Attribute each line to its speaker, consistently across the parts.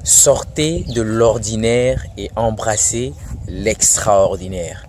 Speaker 1: Sortez de l'ordinaire et embrassez l'extraordinaire.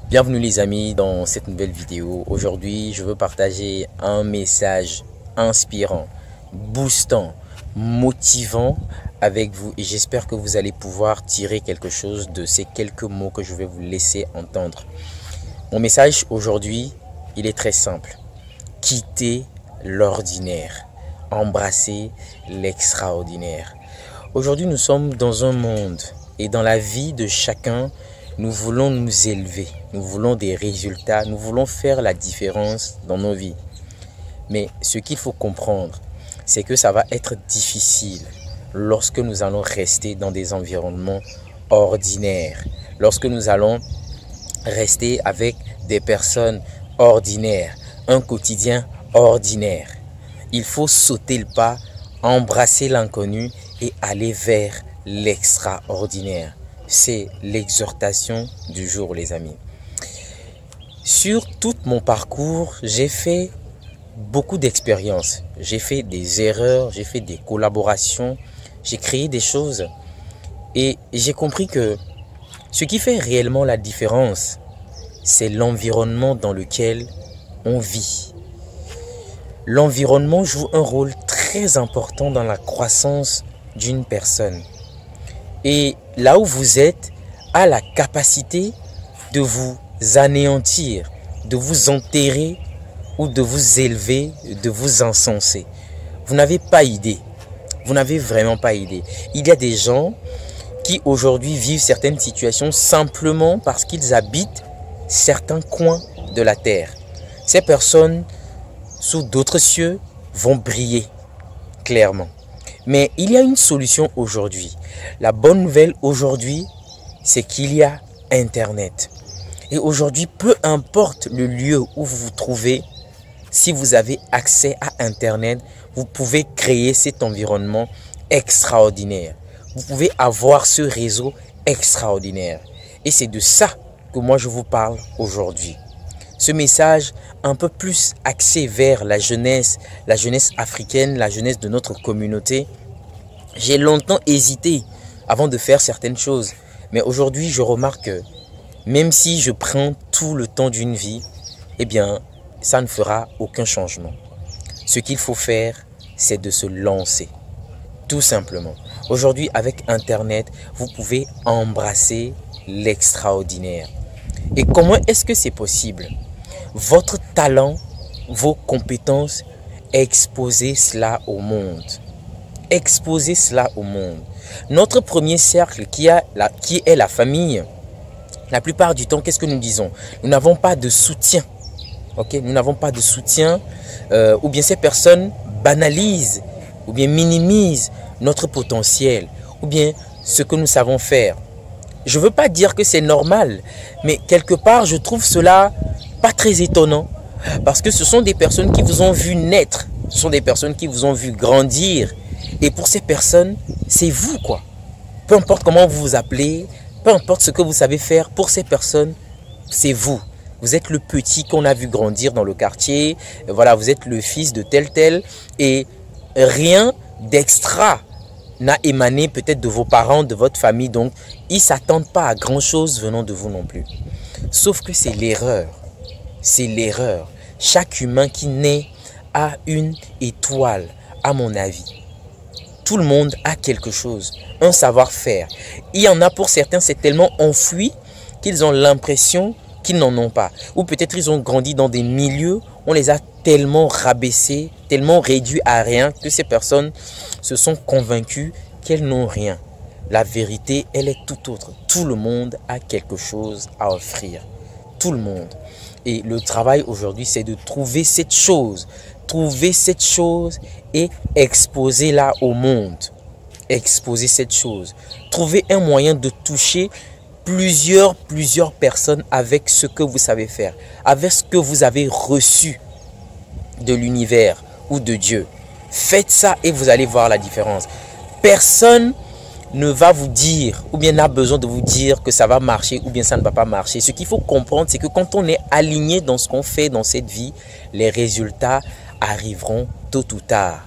Speaker 1: Bienvenue les amis dans cette nouvelle vidéo. Aujourd'hui, je veux partager un message inspirant, boostant, motivant avec vous et j'espère que vous allez pouvoir tirer quelque chose de ces quelques mots que je vais vous laisser entendre. Mon message aujourd'hui, il est très simple. Quittez l'ordinaire, embrassez l'extraordinaire. Aujourd'hui, nous sommes dans un monde et dans la vie de chacun, nous voulons nous élever, nous voulons des résultats, nous voulons faire la différence dans nos vies. Mais ce qu'il faut comprendre, c'est que ça va être difficile lorsque nous allons rester dans des environnements ordinaires, lorsque nous allons rester avec des personnes ordinaires, un quotidien ordinaire. Il faut sauter le pas, embrasser l'inconnu et aller vers l'extraordinaire. C'est l'exhortation du jour, les amis. Sur tout mon parcours, j'ai fait beaucoup d'expériences. J'ai fait des erreurs, j'ai fait des collaborations, j'ai créé des choses. Et j'ai compris que ce qui fait réellement la différence, c'est l'environnement dans lequel on vit. L'environnement joue un rôle très important dans la croissance d'une personne. Et là où vous êtes, a la capacité de vous anéantir, de vous enterrer ou de vous élever, de vous encenser. Vous n'avez pas idée. Vous n'avez vraiment pas idée. Il y a des gens qui aujourd'hui vivent certaines situations simplement parce qu'ils habitent certains coins de la terre. Ces personnes, sous d'autres cieux, vont briller clairement. Mais il y a une solution aujourd'hui. La bonne nouvelle aujourd'hui, c'est qu'il y a Internet. Et aujourd'hui, peu importe le lieu où vous vous trouvez, si vous avez accès à Internet, vous pouvez créer cet environnement extraordinaire. Vous pouvez avoir ce réseau extraordinaire. Et c'est de ça que moi je vous parle aujourd'hui. Ce message un peu plus axé vers la jeunesse africaine, la jeunesse de notre communauté. J'ai longtemps hésité avant de faire certaines choses. Mais aujourd'hui, je remarque que même si je prends tout le temps d'une vie, eh bien, ça ne fera aucun changement. Ce qu'il faut faire, c'est de se lancer. Tout simplement. Aujourd'hui, avec Internet, vous pouvez embrasser l'extraordinaire. Et comment est-ce que c'est possible? Votre talent, vos compétences, exposez cela au monde. Exposez cela au monde. Notre premier cercle qui est la famille, la plupart du temps, qu'est-ce que nous disons? Nous n'avons pas de soutien. Okay? Nous n'avons pas de soutien ou bien ces personnes banalisent ou bien minimisent notre potentiel ou bien ce que nous savons faire. Je ne veux pas dire que c'est normal, mais quelque part, je trouve cela pas très étonnant parce que ce sont des personnes qui vous ont vu naître, ce sont des personnes qui vous ont vu grandir et pour ces personnes, c'est vous quoi. Peu importe comment vous vous appelez, peu importe ce que vous savez faire, pour ces personnes, c'est vous. Vous êtes le petit qu'on a vu grandir dans le quartier, voilà, vous êtes le fils de tel et rien d'extra n'a émané peut-être de vos parents, de votre famille, donc ils ne s'attendent pas à grand chose venant de vous non plus. Sauf que c'est l'erreur. C'est l'erreur. Chaque humain qui naît a une étoile, à mon avis. Tout le monde a quelque chose, un savoir-faire. Il y en a pour certains, c'est tellement enfoui qu'ils ont l'impression qu'ils n'en ont pas. Ou peut-être ils ont grandi dans des milieux, on les a tellement rabaissés, tellement réduits à rien que ces personnes se sont convaincues qu'elles n'ont rien. La vérité, elle est tout autre. Tout le monde a quelque chose à offrir. Tout le monde. Et le travail aujourd'hui, c'est de trouver cette chose. Trouver cette chose et exposer-la au monde. Exposer cette chose. Trouver un moyen de toucher plusieurs personnes avec ce que vous savez faire. Avec ce que vous avez reçu de l'univers ou de Dieu. Faites ça et vous allez voir la différence. Personne ne va vous dire ou bien n'a besoin de vous dire que ça va marcher ou bien ça ne va pas marcher. Ce qu'il faut comprendre, c'est que quand on est aligné dans ce qu'on fait dans cette vie, les résultats arriveront tôt ou tard.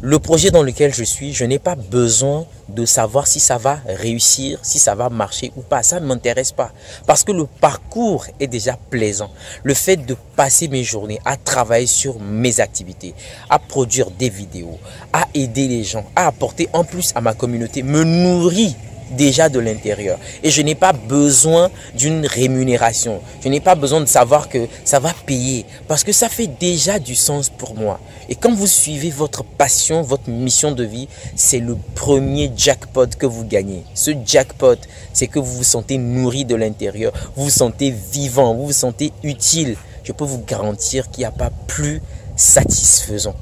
Speaker 1: Le projet dans lequel je suis, je n'ai pas besoin de savoir si ça va réussir, si ça va marcher ou pas. Ça ne m'intéresse pas. Parce que le parcours est déjà plaisant. Le fait de passer mes journées à travailler sur mes activités, à produire des vidéos, à aider les gens, à apporter en plus à ma communauté, me nourrit déjà de l'intérieur. Et je n'ai pas besoin d'une rémunération. Je n'ai pas besoin de savoir que ça va payer. Parce que ça fait déjà du sens pour moi. Et quand vous suivez votre passion, votre mission de vie, c'est le premier jackpot que vous gagnez. Ce jackpot, c'est que vous vous sentez nourri de l'intérieur. Vous vous sentez vivant, vous vous sentez utile. Je peux vous garantir qu'il n'y a pas plus satisfaisant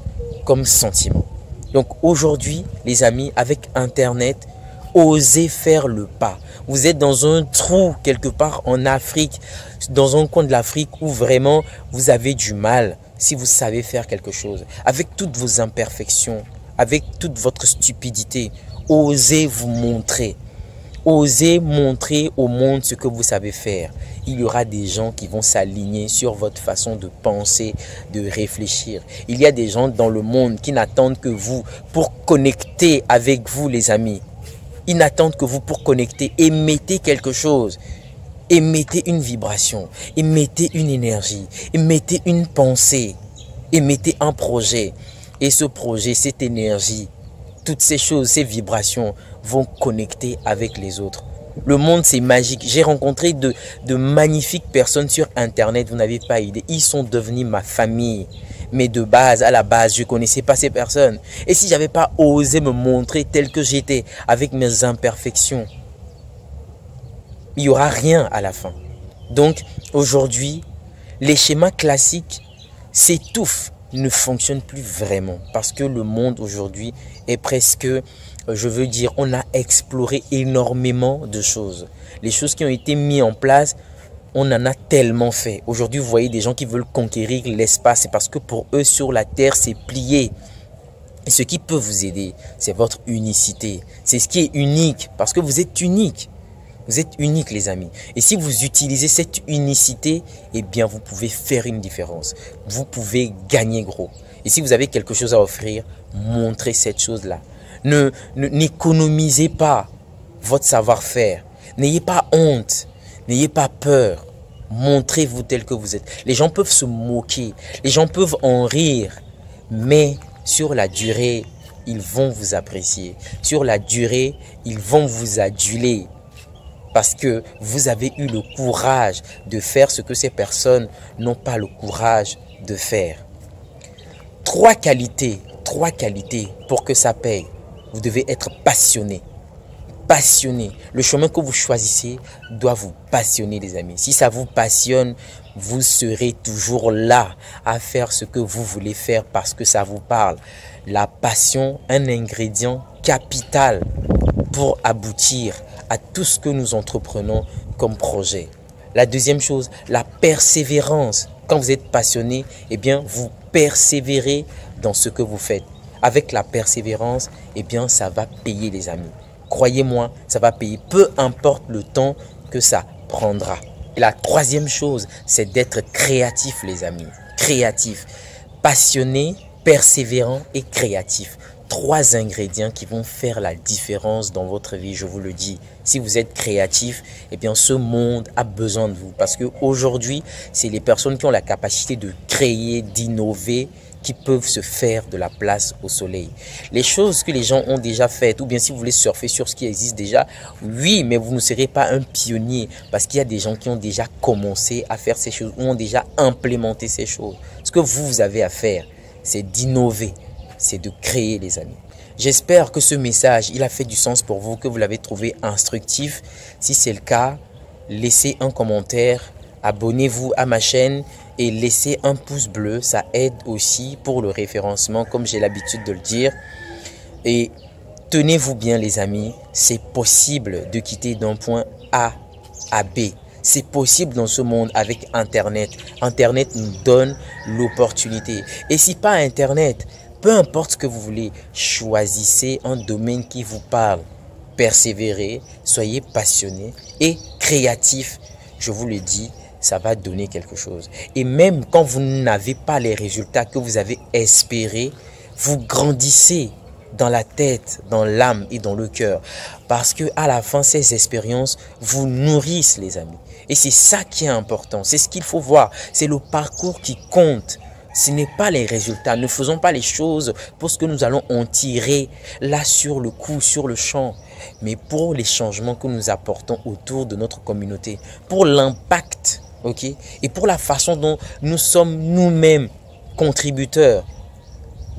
Speaker 1: comme sentiment. Donc aujourd'hui, les amis, avec Internet, osez faire le pas. Vous êtes dans un trou quelque part en Afrique, dans un coin de l'Afrique où vraiment vous avez du mal si vous savez faire quelque chose. Avec toutes vos imperfections, avec toute votre stupidité, osez vous montrer. Osez montrer au monde ce que vous savez faire. Il y aura des gens qui vont s'aligner sur votre façon de penser, de réfléchir. Il y a des gens dans le monde qui n'attendent que vous pour connecter avec vous, les amis. Ils n'attendent que vous pour connecter. Émettez quelque chose. Émettez une vibration. Émettez une énergie. Émettez une pensée. Émettez un projet. Et ce projet, cette énergie, toutes ces choses, ces vibrations vont connecter avec les autres. Le monde, c'est magique. J'ai rencontré de magnifiques personnes sur Internet. Vous n'avez pas idée. Ils sont devenus ma famille. Mais de base, à la base, je ne connaissais pas ces personnes. Et si je n'avais pas osé me montrer tel que j'étais, avec mes imperfections, il n'y aura rien à la fin. Donc, aujourd'hui, les schémas classiques s'étouffent, ne fonctionnent plus vraiment. Parce que le monde aujourd'hui est presque, je veux dire, on a exploré énormément de choses. Les choses qui ont été mises en place, on en a tellement fait. Aujourd'hui, vous voyez des gens qui veulent conquérir l'espace. C'est parce que pour eux, sur la terre, c'est plié. Et ce qui peut vous aider, c'est votre unicité. C'est ce qui est unique. Parce que vous êtes unique. Vous êtes unique, les amis. Et si vous utilisez cette unicité, eh bien, vous pouvez faire une différence. Vous pouvez gagner gros. Et si vous avez quelque chose à offrir, montrez cette chose-là. N'économisez pas votre savoir-faire. N'ayez pas honte. N'ayez pas peur. Montrez-vous tel que vous êtes. Les gens peuvent se moquer. Les gens peuvent en rire. Mais sur la durée, ils vont vous apprécier. Sur la durée, ils vont vous aduler. Parce que vous avez eu le courage de faire ce que ces personnes n'ont pas le courage de faire. Trois qualités pour que ça paye. Vous devez être passionné. Passionné. Le chemin que vous choisissez doit vous passionner, les amis. Si ça vous passionne, vous serez toujours là à faire ce que vous voulez faire parce que ça vous parle. La passion, un ingrédient capital pour aboutir à tout ce que nous entreprenons comme projet. La deuxième chose, la persévérance. Quand vous êtes passionné, eh bien, vous persévérez dans ce que vous faites. Avec la persévérance, eh bien, ça va payer, les amis. Croyez-moi, ça va payer, peu importe le temps que ça prendra. Et la troisième chose, c'est d'être créatif, les amis. Créatif, passionné, persévérant et créatif. Trois ingrédients qui vont faire la différence dans votre vie, je vous le dis. Si vous êtes créatif, eh bien ce monde a besoin de vous. Parce qu'aujourd'hui, c'est les personnes qui ont la capacité de créer, d'innover, qui peuvent se faire de la place au soleil. Les choses que les gens ont déjà faites, ou bien si vous voulez surfer sur ce qui existe déjà, oui, mais vous ne serez pas un pionnier parce qu'il y a des gens qui ont déjà commencé à faire ces choses, ou ont déjà implémenté ces choses. Ce que vous avez à faire, c'est d'innover, c'est de créer, les amis. J'espère que ce message, il a fait du sens pour vous, que vous l'avez trouvé instructif. Si c'est le cas, laissez un commentaire, abonnez-vous à ma chaîne et laissez un pouce bleu. Ça aide aussi pour le référencement, comme j'ai l'habitude de le dire. Et tenez-vous bien, les amis, c'est possible de quitter d'un point A à B. C'est possible dans ce monde avec Internet. Internet nous donne l'opportunité. Et si pas Internet, peu importe ce que vous voulez, choisissez un domaine qui vous parle. Persévérez, soyez passionné et créatif. Je vous le dis, ça va donner quelque chose. Et même quand vous n'avez pas les résultats que vous avez espérés, vous grandissez dans la tête, dans l'âme et dans le cœur. Parce que à la fin, ces expériences vous nourrissent, les amis. Et c'est ça qui est important. C'est ce qu'il faut voir. C'est le parcours qui compte. Ce n'est pas les résultats. Ne faisons pas les choses pour ce que nous allons en tirer là sur le coup, sur le champ. Mais pour les changements que nous apportons autour de notre communauté. Pour l'impact, ok? Et pour la façon dont nous sommes nous-mêmes contributeurs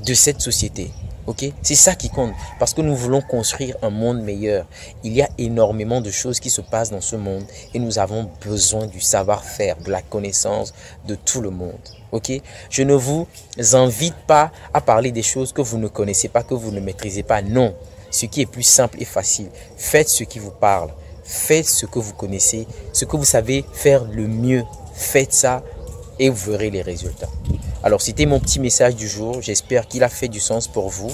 Speaker 1: de cette société. Okay? C'est ça qui compte parce que nous voulons construire un monde meilleur. Il y a énormément de choses qui se passent dans ce monde et nous avons besoin du savoir-faire, de la connaissance de tout le monde. Okay? Je ne vous invite pas à parler des choses que vous ne connaissez pas, que vous ne maîtrisez pas. Non, ce qui est plus simple et facile. Faites ce qui vous parle. Faites ce que vous connaissez, ce que vous savez faire le mieux. Faites ça et vous verrez les résultats. Alors, c'était mon petit message du jour. J'espère qu'il a fait du sens pour vous.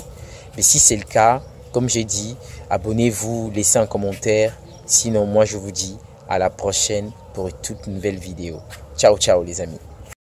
Speaker 1: Mais si c'est le cas, comme j'ai dit, abonnez-vous, laissez un commentaire. Sinon, moi, je vous dis à la prochaine pour une toute nouvelle vidéo. Ciao, ciao les amis.